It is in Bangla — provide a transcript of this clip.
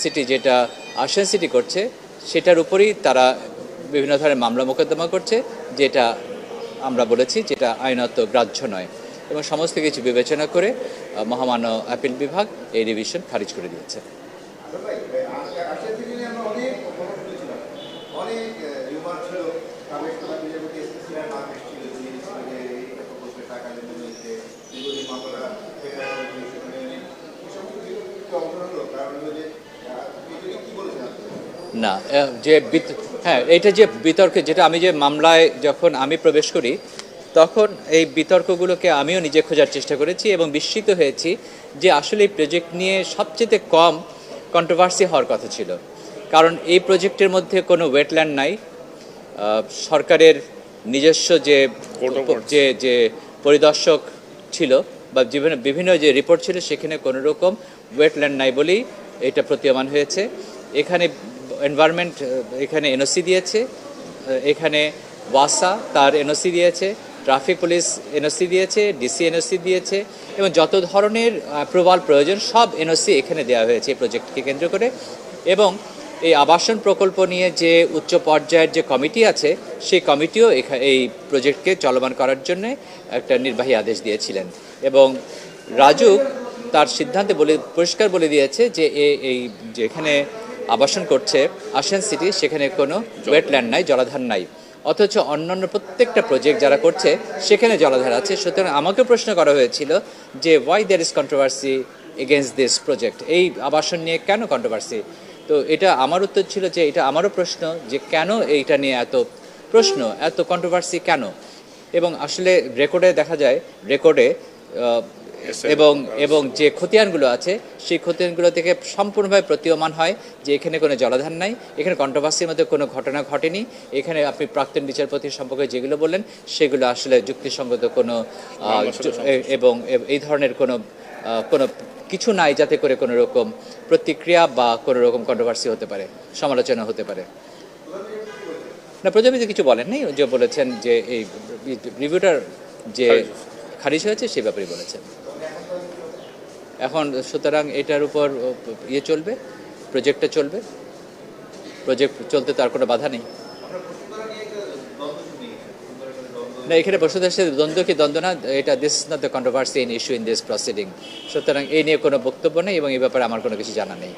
সিটি যেটা আশান সিটি করছে সেটার উপরেই তারা বিভিন্ন ধরনের মামলা মোকদ্দমা করছে, যেটা আমরা বলেছি যেটা আইনত গ্রাহ্য নয়, এবং সমস্ত কিছু বিবেচনা করে মহামান্য আপিল বিভাগ এই রিভিশন খারিজ করে দিয়েছে। না, হ্যাঁ, এটা যে বিতর্কে, যেটা আমি যে মামলায় যখন আমি প্রবেশ করি তখন এই বিতর্কগুলোকে আমিও নিজে খোঁজার চেষ্টা করেছি এবং বিস্মিত হয়েছি যে আসলে এই প্রজেক্ট নিয়ে সবচেয়ে কম কন্ট্রোভার্সি হওয়ার কথা ছিল। কারণ এই প্রজেক্টের মধ্যে কোনো ওয়েটল্যান্ড নাই। সরকারের নিজস্ব যে যে যে পরিদর্শক ছিল বা বিভিন্ন যে রিপোর্ট ছিল সেখানে কোনো রকম ওয়েটল্যান্ড নাই বলেই এটা প্রতীয়মান হয়েছে। এখানে এনভায়রনমেন্ট এখানে এনওসি দিয়েছে, এখানে ওয়াসা তার এনওসি দিয়েছে, ট্রাফিক পুলিশ এনওসি দিয়েছে, ডিসি এনওসি দিয়েছে, এবং যত ধরনের অ্যাপ্রুভাল প্রয়োজন সব এনওসি এখানে দেওয়া হয়েছে এই প্রজেক্টকে কেন্দ্র করে। এবং এই আবাসন প্রকল্প নিয়ে যে উচ্চ পর্যায়ের যে কমিটি আছে সেই কমিটিও এই প্রজেক্টকে চলমান করার জন্য একটা নির্বাহী আদেশ দিয়েছিলেন, এবং রাজুক তার সিদ্ধান্তে পরিষ্কার বলে দিয়েছে যে এই যেখানে আবাসন করছে আশান সিটি সেখানে কোনো ওয়েটল্যান্ড নাই, জলাধার নাই, অথচ অন্যান্য প্রত্যেকটা প্রজেক্ট যারা করছে সেখানে জলাধার আছে। সুতরাং আমাকে প্রশ্ন করা হয়েছিল যে why there is controversy against this project, এই আবাসন নিয়ে কেন কন্ট্রোভার্সি। তো এটা আমার উত্তর ছিল যে এটা আমারও প্রশ্ন যে কেন এইটা নিয়ে এত প্রশ্ন, এত কন্ট্রোভার্সি কেন। এবং আসলে রেকর্ডে দেখা যায়, রেকর্ডে এবং যে খতিয়ানগুলো আছে সেই খতিয়ানগুলো থেকে সম্পূর্ণভাবে প্রতীয়মান হয় যে এখানে কোনো জলাধার নাই, এখানে কন্ট্রোভার্সির মধ্যে কোনো ঘটনা ঘটেনি। এখানে আপনি প্রাক্তন বিচারপতি সম্পর্কে যেগুলো বললেন সেগুলো আসলে যুক্তিসঙ্গত কোনো এবং এই ধরনের কোনো কিছু নাই যাতে করে কোনো রকম প্রতিক্রিয়া বা কোনো রকম কন্ট্রোভার্সি হতে পারে, সমালোচনা হতে পারে। না, প্রজাপতি কিছু বলেন নাই, যে বলেছেন যে এই রিভিউটার যে খারিজ হয়েছে সে ব্যাপারে বলেছেন। এখন সুতরাং এটার উপর চলবে, প্রজেক্টটা চলবে, প্রজেক্ট চলতে তার কোনো বাধা নেই। না, এখানে বসুদের সাথে দ্বন্দ্ব কি দ্বন্দ্ব না, এটা this is not the controversy in issue in this proceeding. সুতরাং এই নিয়ে কোনো বক্তব্য নেই এবং এই ব্যাপারে আমার কোনো কিছু জানা নেই।